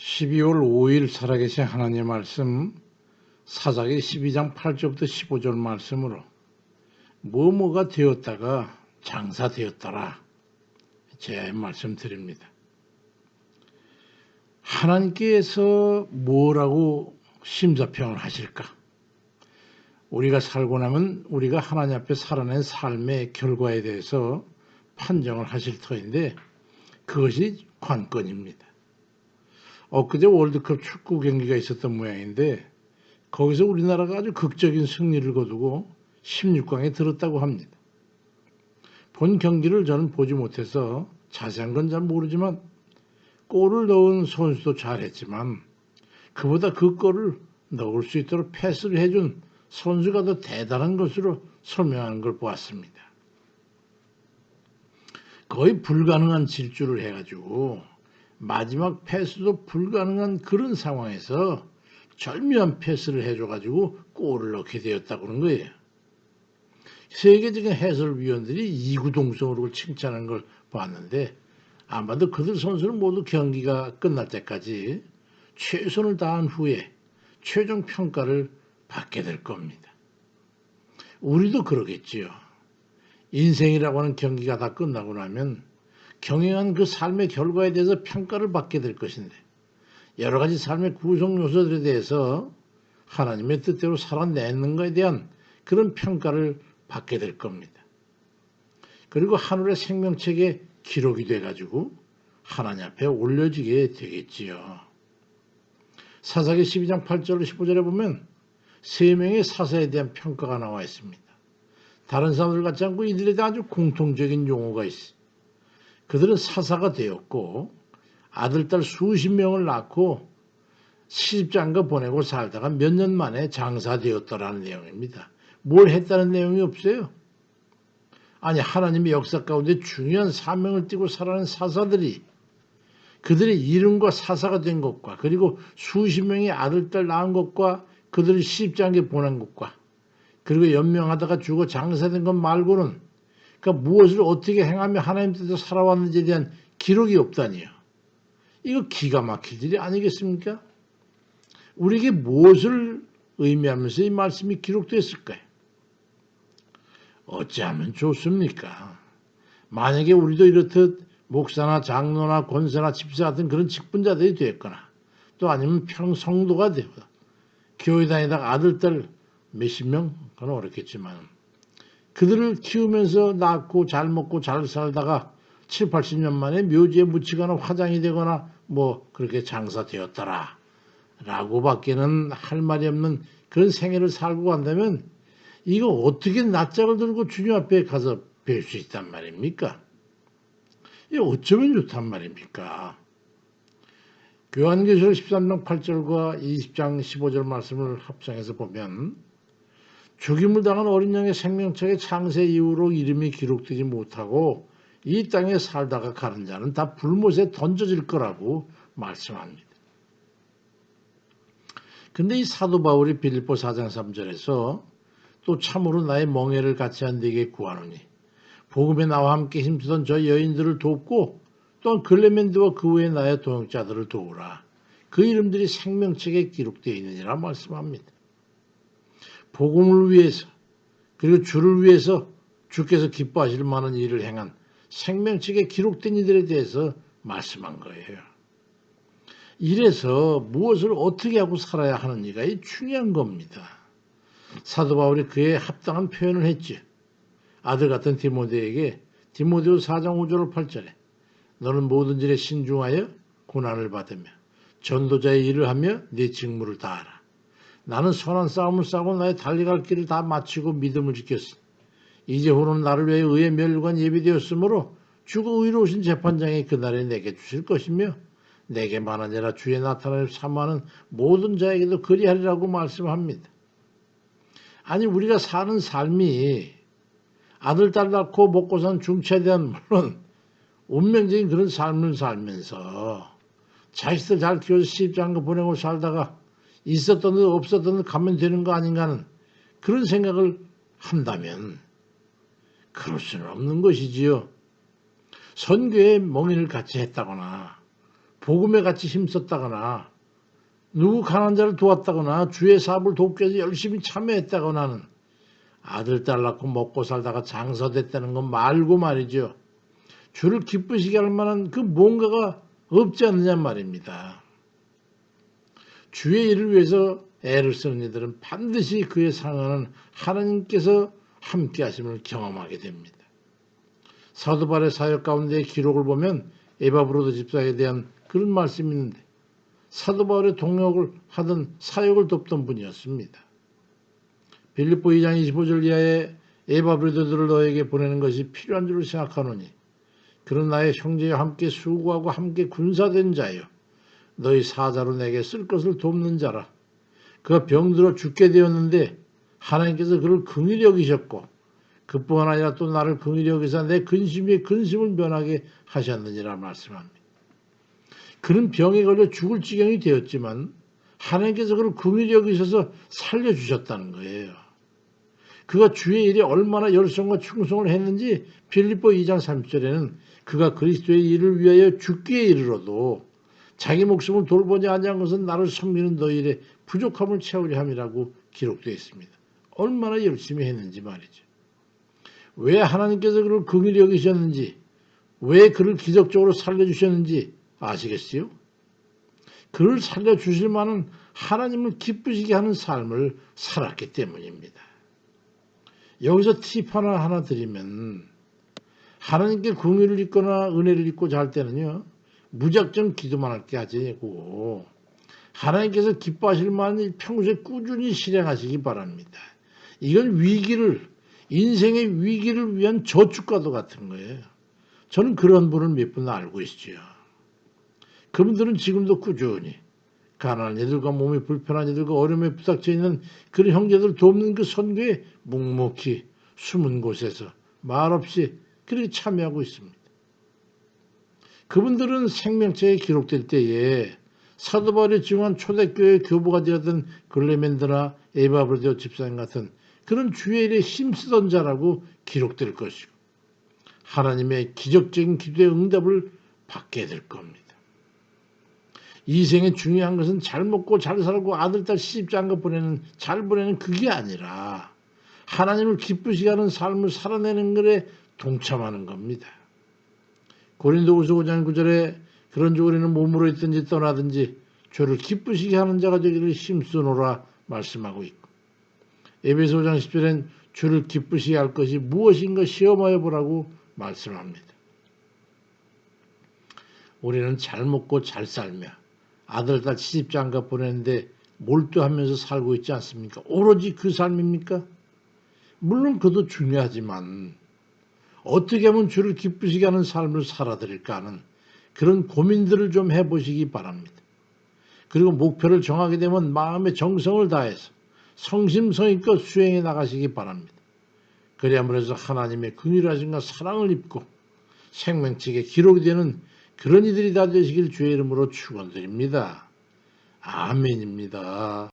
12월 5일 살아계신 하나님의 말씀 사사기 12장 8절부터 15절 말씀으로 뭐뭐가 되었다가 장사되었더라 제 말씀 드립니다. 하나님께서 뭐라고 심사평을 하실까? 우리가 살고 나면 우리가 하나님 앞에 살아낸 삶의 결과에 대해서 판정을 하실 터인데 그것이 관건입니다. 엊그제 월드컵 축구 경기가 있었던 모양인데 거기서 우리나라가 아주 극적인 승리를 거두고 16강에 들었다고 합니다. 본 경기를 저는 보지 못해서 자세한 건 잘 모르지만 골을 넣은 선수도 잘했지만 그보다 그 골을 넣을 수 있도록 패스를 해준 선수가 더 대단한 것으로 설명하는 걸 보았습니다. 거의 불가능한 질주를 해가지고 마지막 패스도 불가능한 그런 상황에서 절묘한 패스를 해줘가지고 골을 넣게 되었다고 하는 거예요. 세계적인 해설위원들이 이구동성으로 칭찬하는 걸 봤는데 아마도 그들 선수는 모두 경기가 끝날 때까지 최선을 다한 후에 최종 평가를 받게 될 겁니다. 우리도 그러겠지요. 인생이라고 하는 경기가 다 끝나고 나면 경영한 그 삶의 결과에 대해서 평가를 받게 될 것인데 여러 가지 삶의 구성 요소들에 대해서 하나님의 뜻대로 살아내는가에 대한 그런 평가를 받게 될 겁니다. 그리고 하늘의 생명책에 기록이 돼가지고 하나님 앞에 올려지게 되겠지요. 사사기 12장 8절 15절에 보면 3명의 사사에 대한 평가가 나와 있습니다. 다른 사람들 같지 않고 이들에 대한 아주 공통적인 용어가 있어요. 그들은 사사가 되었고 아들, 딸 수십 명을 낳고 시집장가 보내고 살다가 몇 년 만에 장사되었더라는 내용입니다. 뭘 했다는 내용이 없어요. 아니 하나님의 역사 가운데 중요한 사명을 띠고 살아가는 사사들이 그들의 이름과 사사가 된 것과 그리고 수십 명의 아들, 딸 낳은 것과 그들을 시집장가에 보낸 것과 그리고 연명하다가 죽어 장사된 것 말고는 그러니까 무엇을 어떻게 행하며 하나님 뜻대로 살아왔는지에 대한 기록이 없다니요. 이거 기가 막힐 일이 아니겠습니까? 우리에게 무엇을 의미하면서 이 말씀이 기록됐을까요? 어찌하면 좋습니까? 만약에 우리도 이렇듯 목사나 장로나 권사나 집사 같은 그런 직분자들이 됐거나 또 아니면 평성도가 되고 교회 다니다가 아들, 딸 몇십 명? 그건 어렵겠지만 그들을 키우면서 낳고 잘 먹고 잘 살다가 7, 80년 만에 묘지에 묻히거나 화장이 되거나 뭐 그렇게 장사되었더라 라고 밖에는 할 말이 없는 그런 생애를 살고 간다면 이거 어떻게 낯짝을 들고 주님 앞에 가서 뵐 수 있단 말입니까? 이거 어쩌면 좋단 말입니까? 요한계시록 13장 8절과 20장 15절 말씀을 합성해서 보면 죽임을 당한 어린 양의 생명책의 창세 이후로 이름이 기록되지 못하고 이 땅에 살다가 가는 자는 다 불못에 던져질 거라고 말씀합니다. 근데 이 사도 바울이 빌립보 4장 3절에서 또 참으로 나의 멍에를 같이 한 네게 구하노니 복음에 나와 함께 힘쓰던 저 여인들을 돕고 또한 글레멘드와 그 외의 나의 동역자들을 도우라. 그 이름들이 생명책에 기록되어 있느니라 말씀합니다. 복음을 위해서 그리고 주를 위해서 주께서 기뻐하실 만한 일을 행한 생명책에 기록된 이들에 대해서 말씀한 거예요. 이래서 무엇을 어떻게 하고 살아야 하는지가 중요한 겁니다. 사도 바울이 그에 합당한 표현을 했죠. 아들 같은 디모데에게 디모데후 4장 5절 8절에 너는 모든 일에 신중하여 고난을 받으며 전도자의 일을 하며 네 직무를 다하라. 나는 선한 싸움을 싸고 나의 달려갈 길을 다 마치고 믿음을 지켰으니 이제후로는 나를 위해 의의 멸류관 예비되었으므로 주가 의로우신 재판장이 그날에 내게 주실 것이며 내게 만하니라 주의 나타남을 사모하는 모든 자에게도 그리하리라고 말씀합니다. 아니 우리가 사는 삶이 아들, 딸 낳고 먹고 산 중차에 대한 물론 운명적인 그런 삶을 살면서 자식들 잘 키워서 시집장가 보내고 살다가 있었던 듯 없었던 듯 가면 되는 거 아닌가 하는 그런 생각을 한다면 그럴 수는 없는 것이지요. 선교에 멍에를 같이 했다거나 복음에 같이 힘썼다거나 누구 가난한 자를 도왔다거나 주의 사업을 돕기 위해서 열심히 참여했다거나는 아들 딸 낳고 먹고 살다가 장사됐다는 건 말고 말이죠. 주를 기쁘시게 할 만한 그 뭔가가 없지 않느냐 말입니다. 주의 일을 위해서 애를 쓰는 이들은 반드시 그에 상하는 하나님께서 함께 하심을 경험하게 됩니다. 사도 바울의 사역 가운데의 기록을 보면 에바브로도 집사에 대한 그런 말씀이 있는데 사도 바울의 동역을 하던 사역을 돕던 분이었습니다. 빌립보 2장 25절 이하에 에바브로도들을 너에게 보내는 것이 필요한 줄로 생각하노니 그런 나의 형제와 함께 수고하고 함께 군사된 자여 너희 사자로 내게 쓸 것을 돕는 자라. 그가 병들어 죽게 되었는데 하나님께서 그를 긍휼히 여기셨고 그뿐 아니라 또 나를 긍휼히 여기사 내 근심 위에 근심을 면하게 하셨느니라 말씀합니다. 그는 병에 걸려 죽을 지경이 되었지만 하나님께서 그를 긍휼히 여기셔서 살려주셨다는 거예요. 그가 주의 일에 얼마나 열성과 충성을 했는지 빌립보 2장 30절에는 그가 그리스도의 일을 위하여 죽기에 이르러도 자기 목숨을 돌보지 아니한 것은 나를 섬기는 너희 일에 부족함을 채우려 함이라고 기록되어 있습니다. 얼마나 열심히 했는지 말이죠. 왜 하나님께서 그를 긍휼히 여기셨는지 왜 그를 기적적으로 살려주셨는지 아시겠어요? 그를 살려주실 만한 하나님을 기쁘시게 하는 삶을 살았기 때문입니다. 여기서 팁 하나 드리면 하나님께 긍휼을 입거나 은혜를 입고 잘 때는요. 무작정 기도만 할 게 아니고 하나님께서 기뻐하실 만한 평소에 꾸준히 실행하시기 바랍니다. 이건 인생의 위기를 위한 저축과도 같은 거예요. 저는 그런 분을 몇 분 알고 있죠. 그분들은 지금도 꾸준히 가난한 이들과 몸이 불편한 이들과 어려움에 부닥쳐 있는 그런 형제들 돕는 그 선교에 묵묵히 숨은 곳에서 말없이 그렇게 참여하고 있습니다. 그분들은 생명책에 기록될 때에 사도 바울이 증언한 초대교회 교부가 되었던 글레멘드나 에바브로도 집사님 같은 그런 주의 일에 힘쓰던 자라고 기록될 것이고 하나님의 기적적인 기도의 응답을 받게 될 겁니다. 이 생에 중요한 것은 잘 먹고 잘 살고 아들, 딸, 시집장가 잘 보내는 그게 아니라 하나님을 기쁘시게 하는 삶을 살아내는 것에 동참하는 겁니다. 고린도후서 5장 9절에 그런즉 우리는 몸으로 있든지 떠나든지 주를 기쁘시게 하는 자가 되기를 힘쓰노라 말씀하고 있고 에베소 5장 10절엔 주를 기쁘시게 할 것이 무엇인가 시험하여 보라고 말씀합니다. 우리는 잘 먹고 잘 살며 아들, 딸, 시집장가 보내는데 몰두하면서 살고 있지 않습니까? 오로지 그 삶입니까? 물론 그것도 중요하지만 어떻게 하면 주를 기쁘시게 하는 삶을 살아드릴까 하는 그런 고민들을 좀 해보시기 바랍니다. 그리고 목표를 정하게 되면 마음의 정성을 다해서 성심성의껏 수행해 나가시기 바랍니다. 그래야말로 하나님의 긍휼하심과 사랑을 입고 생명책에 기록이 되는 그런 이들이 다 되시길 주의 이름으로 축원드립니다. 아멘입니다.